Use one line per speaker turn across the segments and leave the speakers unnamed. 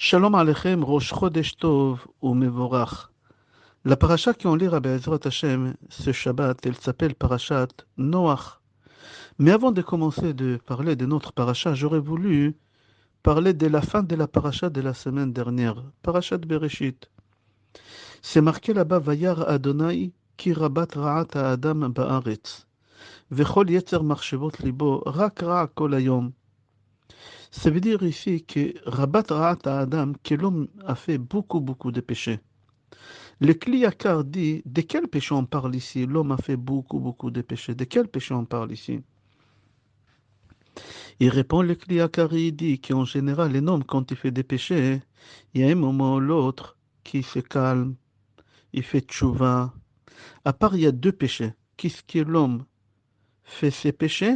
Shalom Aleichem, Rosh Chodesh Tov ou Mevorach. La paracha qu'on lira Be'ezrat Hashem ce Shabbat, elle s'appelle Parashat Noach. Mais avant de commencer de parler de notre paracha, j'aurais voulu parler de la fin de la paracha de la semaine dernière, Parashat Bereshit. C'est marqué là-bas, Vayar Adonai ki rabat ra'at ha'adam ba'aretz. Vechol yetzer marshevot libo, rak ra' kol hayom. Ça veut dire ici que Rabat Ra'at Adam, que l'homme a fait beaucoup de péchés. Le Kliyakar dit, de quel péché on parle ici? L'homme a fait beaucoup de péchés. De quel péché on parle ici? Il répond, le Kliyakar, il dit qu'en général, un homme, quand il fait des péchés, il y a un moment ou l'autre qui se calme, il fait tchouva. À part, il y a deux péchés. Qu'est-ce que l'homme fait ses péchés?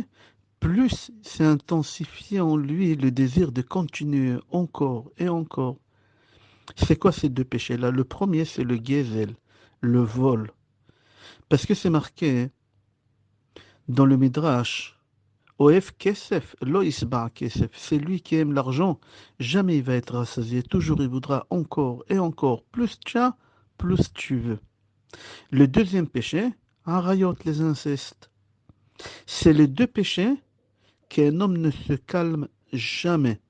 Plus c'est intensifié en lui le désir de continuer encore et encore. C'est quoi ces deux péchés-là? Le premier, c'est le gezel, le vol. Parce que c'est marqué dans le Midrash, Oef kesef, lo isba kesef. C'est lui qui aime l'argent, jamais il va être rassasié. Toujours il voudra encore et encore. Plus tu as, plus tu veux. Le deuxième péché, harayot, les incestes. C'est les deux péchés qu'un homme ne se calme jamais.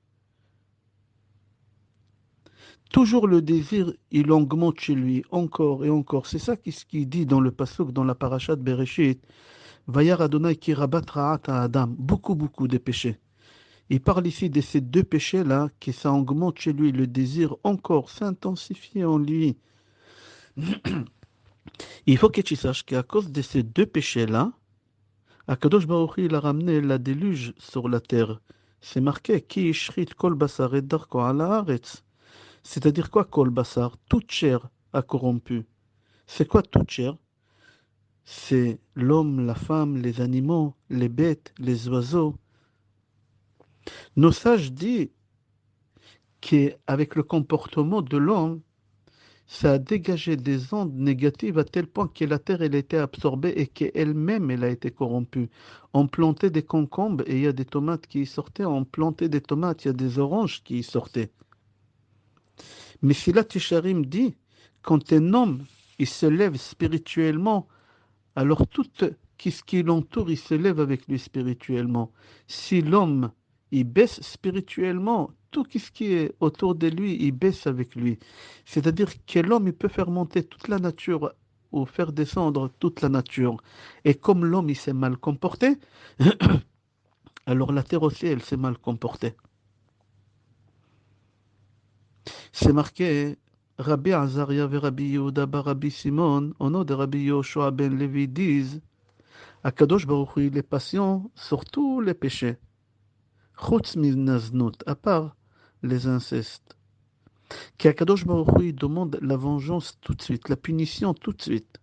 Toujours le désir, il augmente chez lui, encore et encore. C'est ça ce qu'il dit dans le pasuk, dans la parashat Bereshit. Vayar Adonai ki rabat ra'at Adam. Beaucoup de péchés. Il parle ici de ces deux péchés-là, qui ça augmente chez lui, le désir encore s'intensifier en lui. Il faut que tu saches qu'à cause de ces deux péchés-là, Akadosh Baruch Hu, il a ramené la déluge sur la terre. C'est marqué, Ki ishrit kol basar et darko ala haaretz. C'est-à-dire quoi, kol basar? Toute chair a corrompu. C'est quoi toute chair? C'est l'homme, la femme, les animaux, les bêtes, les oiseaux. Nos sages disent qu'avec le comportement de l'homme, ça a dégagé des ondes négatives à tel point que la terre elle a été absorbée et qu'elle-même elle a été corrompue. On plantait des concombres et il y a des tomates qui y sortaient. On plantait des tomates, il y a des oranges qui y sortaient. Mais si là Tisharim dit, quand un homme il se lève spirituellement, alors tout ce qui l'entoure, il se lève avec lui spirituellement. Si l'homme, il baisse spirituellement, tout ce qui est autour de lui, il baisse avec lui. C'est-à-dire que l'homme, il peut faire monter toute la nature ou faire descendre toute la nature. Et comme l'homme, il s'est mal comporté, alors la terre aussi, elle s'est mal comportée. C'est marqué, Rabbi Azaria et Rabbi Yehuda bar Rabbi Simon, au nom de Rabbi Yoshua ben Levi, disent Akadosh Baruch Hu, il est patient sur tous les péchés. Chutz minaznut, à part les incestes. Qu'Akadosh Baruch Hu, il demande la vengeance tout de suite, la punition tout de suite.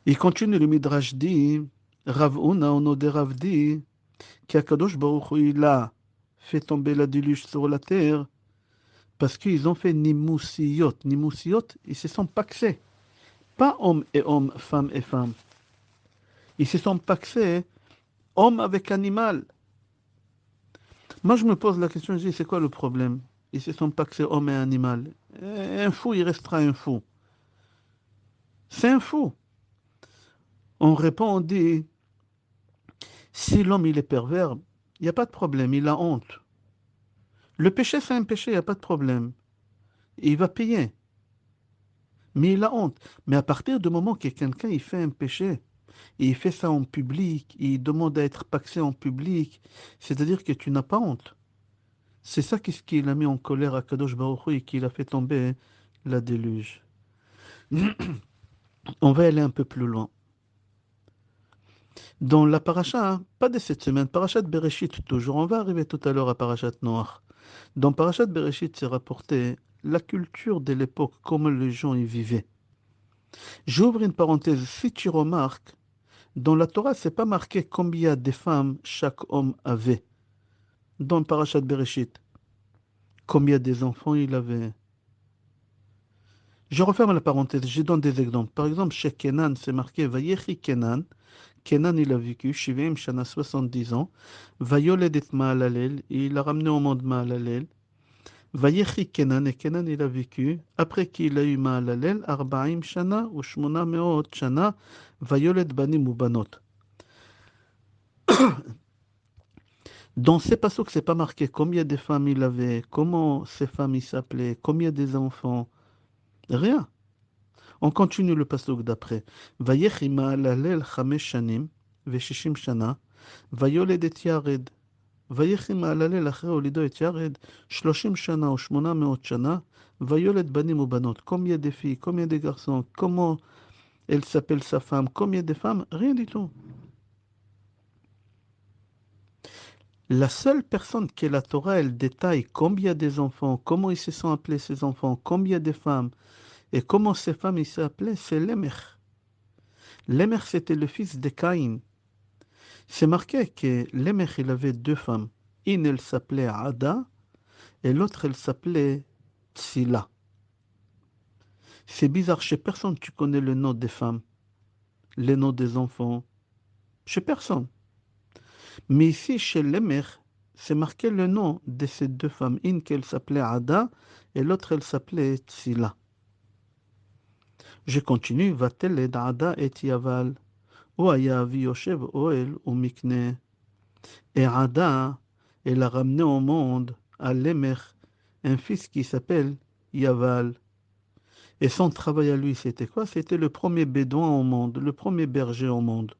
Il continue, le Midrash dit, Rav Una, au nom de Rav dit, qu'Akadosh Baruch Hu, il a fait tomber la déluge sur la terre parce qu'ils ont fait Nimoussiyot. Nimoussiyot, ils se sont paxés. Pas hommes et hommes, femmes et femmes. Ils se sont paxés, homme avec animal. Moi, je me pose la question, je dis, c'est quoi le problème? Ils se sont paxés homme et animal. Un fou, il restera un fou. C'est un fou. On répond, on dit, si l'homme, il est pervers, il n'y a pas de problème, il a honte. Le péché, c'est un péché, il n'y a pas de problème. Il va payer. Mais il a honte. Mais à partir du moment que quelqu'un, il fait un péché, et il fait ça en public, il demande à être paxé en public, c'est-à-dire que tu n'as pas honte. C'est ça ce qu'il a mis en colère à Kadosh Baruch Hu et qu'il a fait tomber la déluge. On va aller un peu plus loin. Dans la paracha, hein, pas de cette semaine, parachat Bereshit toujours, on va arriver tout à l'heure à parachat Noach. Dans parachat Bereshit, c'est rapporté la culture de l'époque, comment les gens y vivaient. J'ouvre une parenthèse, si tu remarques, dans la Torah, c'est pas marqué combien de femmes chaque homme avait. Dans parachat Bereshit, combien des enfants il avait. Je referme la parenthèse, je donne des exemples. Par exemple, chez Kenan, c'est marqué Vayechi Kenan, Kenan, il a vécu, Shivim Shana, 70 ans. Vayoled et Maalalel, il a ramené au monde Maalalel. Vayechi Kenan, et Kenan, il a vécu, après qu'il a eu Maalalel, Arbaim Shana, ou Shmona Meot Shana, Vayoled Banim ou Banot. Dans ces passages, c'est pas marqué combien de femmes il avait, comment ces femmes s'appelaient, combien des enfants. Rien. On continue le passage d'après. Vayechi Maalalel Chamesh Shanim, Veshishim Shana, Vayoled et Yared. ויחי מעללל אחרי הולידו את ירד 30 שנה או 800 שנה, ויולד בנים ובנות. Combien de filles, combien de garçons, comment elle s'appelle sa femme, combien de femmes, rien du tout. La seule personne que la Torah, elle détaille combien des enfants, comment ils se sont appelés ces enfants, combien de femmes, et comment ces femmes ils s'appelaient, c'est Lémech. Lémech, c'était le fils de Caïn. C'est marqué que Lémech, il avait deux femmes. Une, elle s'appelait Ada, et l'autre, elle s'appelait Tsila. C'est bizarre, chez personne tu connais le nom des femmes, les noms des enfants, chez personne. Mais ici, chez Lémech, c'est marqué le nom de ces deux femmes. Une qu'elle s'appelait Ada, et l'autre, elle s'appelait Tsila. Je continue, Va-t-elle Ada et Yaval, ou Aya Avi Yoshev Oel ou Mikne. Et Ada, elle a ramené au monde, à Lémech, un fils qui s'appelle Yaval. Et son travail à lui, c'était quoi? C'était le premier bédouin au monde, le premier berger au monde.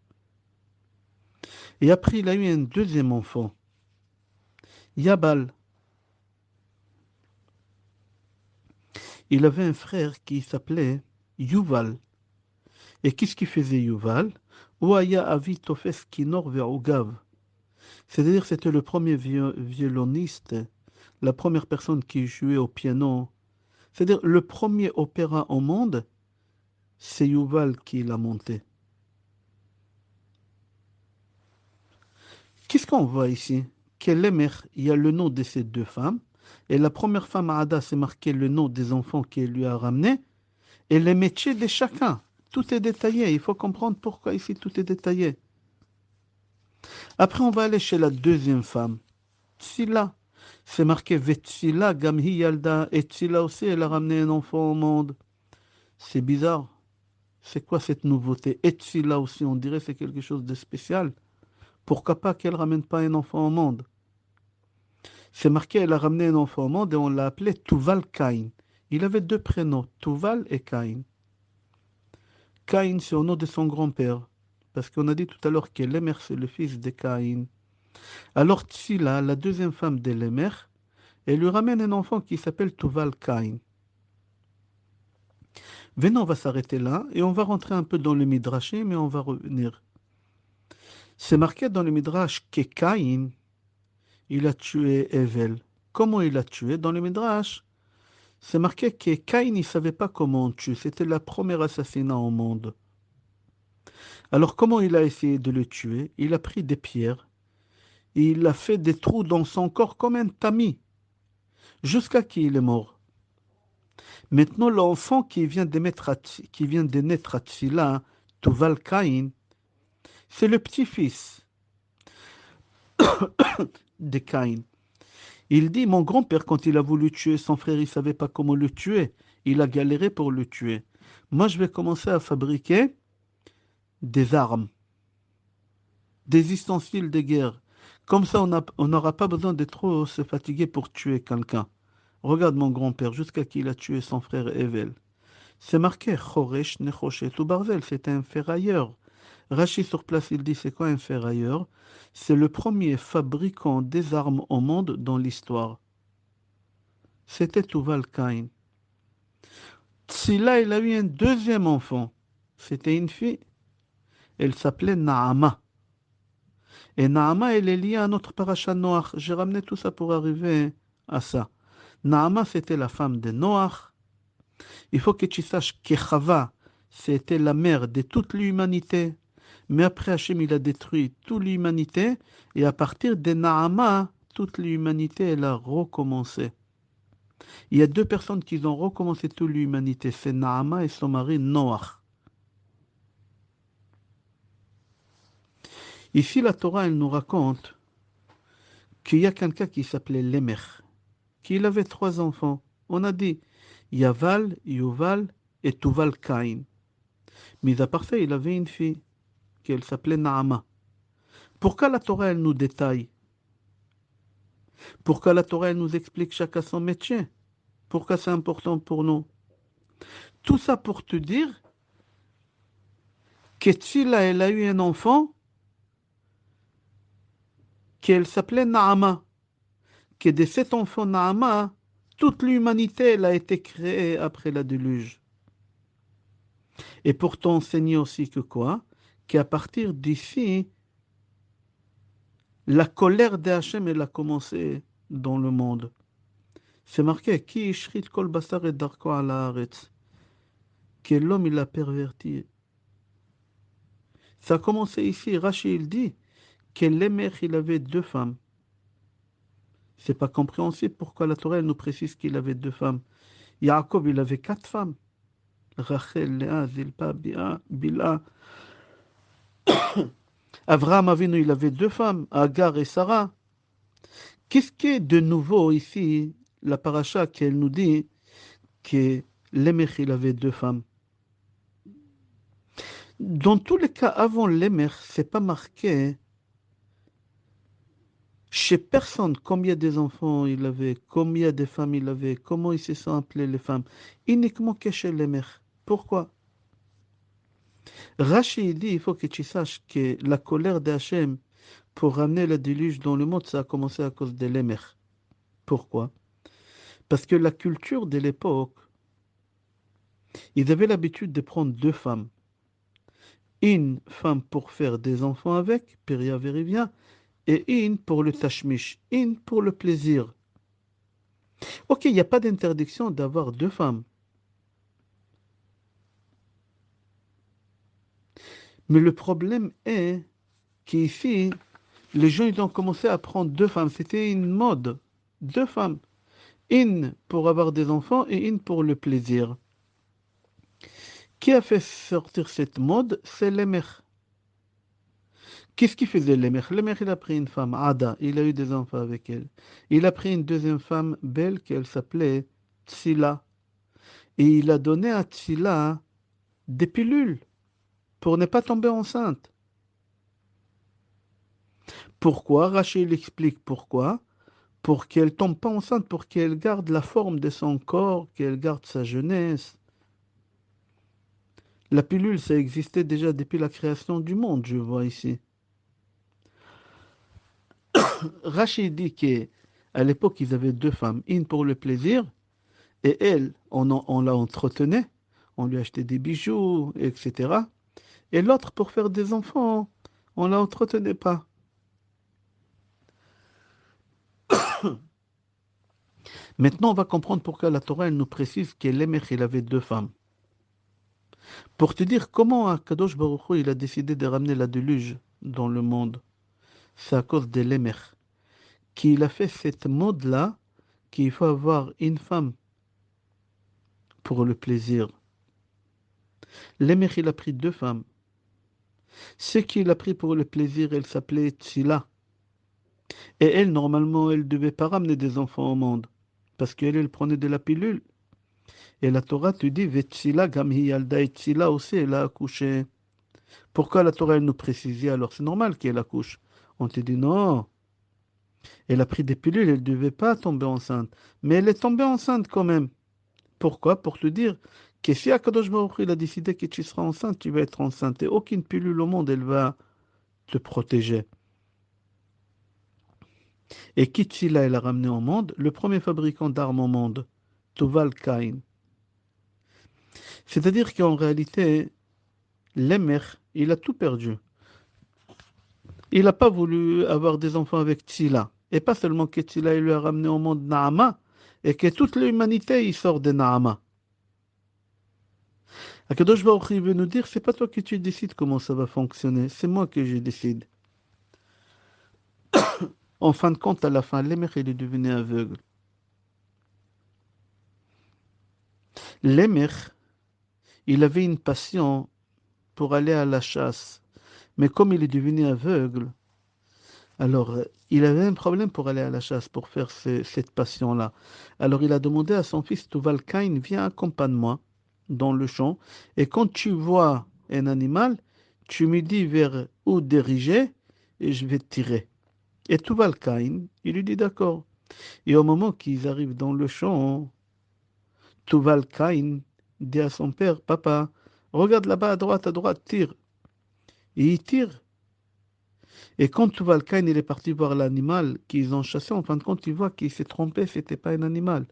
Et après, il a eu un deuxième enfant, Yabal. Il avait un frère qui s'appelait Yuval. Et qu'est-ce qu'il faisait Yuval? Ouaya Avi Tofes Kinor Ve'ugav. C'est-à-dire c'était le premier violoniste, la première personne qui jouait au piano. C'est-à-dire le premier opéra au monde, c'est Yuval qui l'a monté. Qu'est-ce qu'on voit ici? Que Lémech, il y a le nom de ces deux femmes. Et la première femme, Ada, c'est marqué le nom des enfants qu'elle lui a ramenés. Et les métiers de chacun. Tout est détaillé. Il faut comprendre pourquoi ici tout est détaillé. Après, on va aller chez la deuxième femme. Tsila. C'est marqué Vetsila, Gamhi Yalda. Et Tsila aussi, elle a ramené un enfant au monde. C'est bizarre. C'est quoi cette nouveauté? Et Tsila aussi, on dirait que c'est quelque chose de spécial. Pourquoi pas qu'elle ne ramène pas un enfant au monde? C'est marqué, elle a ramené un enfant au monde et on l'a appelé Tuval Caïn. Il avait deux prénoms, Tuval et Caïn. Caïn, c'est au nom de son grand-père. Parce qu'on a dit tout à l'heure que Lémech, c'est le fils de Caïn. Alors Tsila, la deuxième femme de Lémech, elle lui ramène un enfant qui s'appelle Tuval Caïn. Venons, on va s'arrêter là et on va rentrer un peu dans le Midrashim mais on va revenir. C'est marqué dans le Midrash que Caïn, il a tué Evel. Comment il a tué? Dans le Midrash, c'est marqué que Caïn ne savait pas comment on tue. C'était le premier assassinat au monde. Alors comment il a essayé de le tuer? Il a pris des pierres. Et il a fait des trous dans son corps comme un tamis. Jusqu'à qu'il est mort. Maintenant, l'enfant qui vient de naître à Tsila, Tuval Caïn, c'est le petit-fils de Caïn. Il dit, mon grand-père, quand il a voulu tuer son frère, il ne savait pas comment le tuer. Il a galéré pour le tuer. Moi, je vais commencer à fabriquer des armes, des ustensiles de guerre. Comme ça, on n'aura pas besoin de trop se fatiguer pour tuer quelqu'un. Regarde mon grand-père, jusqu'à qui il a tué son frère Evel. C'est marqué, Choresh Nechoshet ou Barzel, c'est un ferrailleur. Rachid sur place, il dit, c'est quoi un ferrailleur? C'est le premier fabricant des armes au monde dans l'histoire. C'était Tuval Caïn. Tsila, il a eu un deuxième enfant. C'était une fille. Elle s'appelait Naama. Et Naama, elle est liée à notre parasha Noach. J'ai ramené tout ça pour arriver à ça. Naama, c'était la femme de Noach. Il faut que tu saches que Chava, c'était la mère de toute l'humanité. Mais après, Hachem, il a détruit toute l'humanité. Et à partir de Naama, toute l'humanité, elle a recommencé. Il y a deux personnes qui ont recommencé toute l'humanité. C'est Naama et son mari Noach. Ici, la Torah, elle nous raconte qu'il y a quelqu'un qui s'appelait Lémer, qu'il avait 3 enfants. On a dit Yaval, Yuval et Tuval Caïn. Mis à part ça, il avait une fille qui s'appelait Naama. Pourquoi la Torah, elle nous détaille? Pourquoi la Torah, elle nous explique chacun son métier? Pourquoi c'est important pour nous? Tout ça pour te dire que Tzila, elle a eu un enfant qui s'appelait Naama. Que de cet enfant Naama, toute l'humanité elle a été créée après la déluge. Et pour t'enseigner aussi que quoi? Qu'à partir d'ici, la colère d'Hachem, elle a commencé dans le monde. C'est marqué, Ki ishrit kol basar et darko ala haaretz, que l'homme il a perverti. Ça a commencé ici. Rashi il dit que Lémer il avait 2 femmes. C'est pas compréhensible pourquoi la Torah elle nous précise qu'il avait 2 femmes. Yaakov il avait 4 femmes. Rachel, Léa, Zilpa, Bila. Avraham Avinu il avait 2 femmes, Agar et Sarah. Qu'est-ce qui est de nouveau ici, la paracha qu'elle nous dit que Lémer il avait 2 femmes? Dans tous les cas, avant Lémer, c'est pas marqué chez personne combien des enfants il avait, combien de femmes il avait, comment ils se sont appelés les femmes. Uniquement que chez Lémer. Pourquoi? Rashi dit, il faut que tu saches que la colère d'Hachem pour ramener la déluge dans le monde, ça a commencé à cause de Lémer. Pourquoi? Parce que la culture de l'époque, ils avaient l'habitude de prendre 2 femmes. Une femme pour faire des enfants avec, Péria Vérivia, et une pour le tashmish, une pour le plaisir. Ok, il n'y a pas d'interdiction d'avoir 2 femmes. Mais le problème est qu'ici, les gens ils ont commencé à prendre 2 femmes. C'était une mode. 2 femmes. Une pour avoir des enfants et une pour le plaisir. Qui a fait sortir cette mode? C'est Lémer. Qu'est-ce qu'il faisait Lémer? Lémer, il a pris une femme, Ada. Il a eu des enfants avec elle. Il a pris une deuxième femme belle qu'elle s'appelait Tsila. Et il a donné à Tsila des pilules pour ne pas tomber enceinte. Pourquoi? Rachel explique pourquoi. Pour qu'elle ne tombe pas enceinte, pour qu'elle garde la forme de son corps, qu'elle garde sa jeunesse. La pilule, ça existait déjà depuis la création du monde, je vois ici. Rachid dit qu'à l'époque, ils avaient 2 femmes, une pour le plaisir, et elle, on la entretenait, on lui achetait des bijoux, etc. Et l'autre pour faire des enfants, on la entretenait pas. Maintenant, on va comprendre pourquoi la Torah elle nous précise qu'Elémer, il avait 2 femmes. Pour te dire comment Kadosh Baruch Hu, il a décidé de ramener la déluge dans le monde. C'est à cause d'Elémer. Qu'il a fait cette mode-là, qu'il faut avoir une femme pour le plaisir. Lémer, il a pris 2 femmes. Ce qu'il a pris pour le plaisir, elle s'appelait Tzila. Et elle, normalement, elle ne devait pas ramener des enfants au monde. Parce qu'elle, elle prenait de la pilule. Et la Torah te dit, Vetsila, Gamhi Yalda et Tzila aussi, elle a accouché. Pourquoi la Torah, elle nous précisait alors? C'est normal qu'elle accouche. On te dit non. Elle a pris des pilules, elle ne devait pas tomber enceinte. Mais elle est tombée enceinte quand même. Pourquoi? Pour te dire que si Akadosh Baruch Hu, il a décidé que tu seras enceinte, tu vas être enceinte. Et aucune pilule au monde, elle va te protéger. Et qui Tzila, elle a ramené au monde? Le premier fabricant d'armes au monde, Tuval Cain. C'est-à-dire qu'en réalité, Lémer, il a tout perdu. Il n'a pas voulu avoir des enfants avec Tzila. Et pas seulement que Tzila, il lui a ramené au monde Naama, et que toute l'humanité, il sort de Naama. Akadosh Baruch Hu veut nous dire, c'est pas toi qui tu décides comment ça va fonctionner, c'est moi que je décide. En fin de compte, à la fin, Lémer, il est devenu aveugle. Lémer, il avait une passion pour aller à la chasse. Mais comme il est devenu aveugle, alors il avait un problème pour aller à la chasse, pour faire cette passion-là. Alors il a demandé à son fils Tuval Cain, viens, accompagne-moi dans le champ, et quand tu vois un animal, tu me dis vers où diriger, et je vais tirer. Et Tuval Cain, il lui dit d'accord. Et au moment qu'ils arrivent dans le champ, Tuval Cain dit à son père, papa, regarde là-bas à droite, tire. Et il tire. Et quand Tuval Cain il est parti voir l'animal qu'ils ont chassé, en fin de compte, il voit qu'il s'est trompé, c'était pas un animal.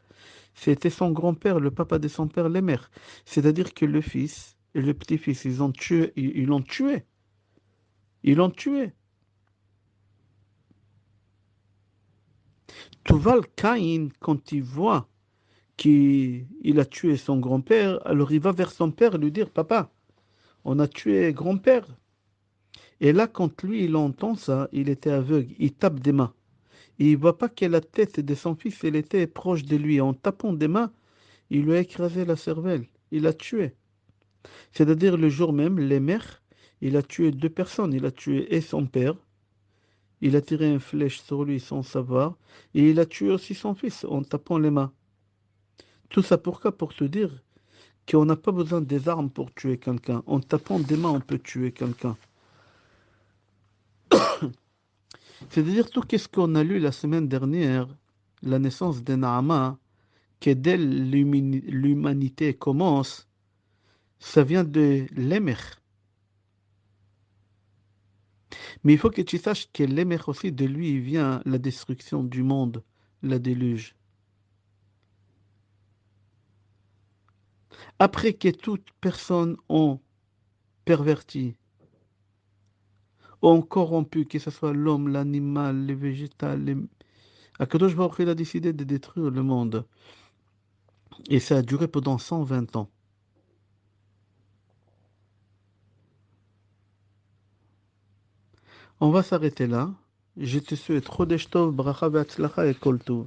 C'était son grand-père, le papa de son père, les mères. C'est-à-dire que le fils et le petit-fils, ils ont tué, ils l'ont tué. Ils l'ont tué. Tuval Cain, quand il voit qu'il a tué son grand-père, alors il va vers son père lui dire, papa, on a tué grand-père. Et là, quand lui, il entend ça, il était aveugle, il tape des mains. Et il voit pas que la tête de son fils, elle était proche de lui. En tapant des mains, il lui a écrasé la cervelle. Il l'a tué. C'est-à-dire le jour même, les mères, il a tué deux personnes. Il a tué et son père, il a tiré une flèche sur lui sans savoir, et il a tué aussi son fils en tapant les mains. Tout ça pourquoi? Pour te dire qu'on n'a pas besoin des armes pour tuer quelqu'un. En tapant des mains, on peut tuer quelqu'un. C'est-à-dire tout qu'est-ce qu'on a lu la semaine dernière, la naissance de Naama, que dès l'humanité commence, ça vient de l'Emer. Mais il faut que tu saches que l'Emer aussi, de lui vient la destruction du monde, la déluge. Après que toute personne ont perverti, ont corrompu, que ce soit l'homme, l'animal, les végétales, Akadosh Baruch Hu, il a décidé de détruire le monde. Et ça a duré pendant 120 ans. On va s'arrêter là. Je te souhaite Chodesh Tov, Bracha Ve'atzlacha et Kol Tov.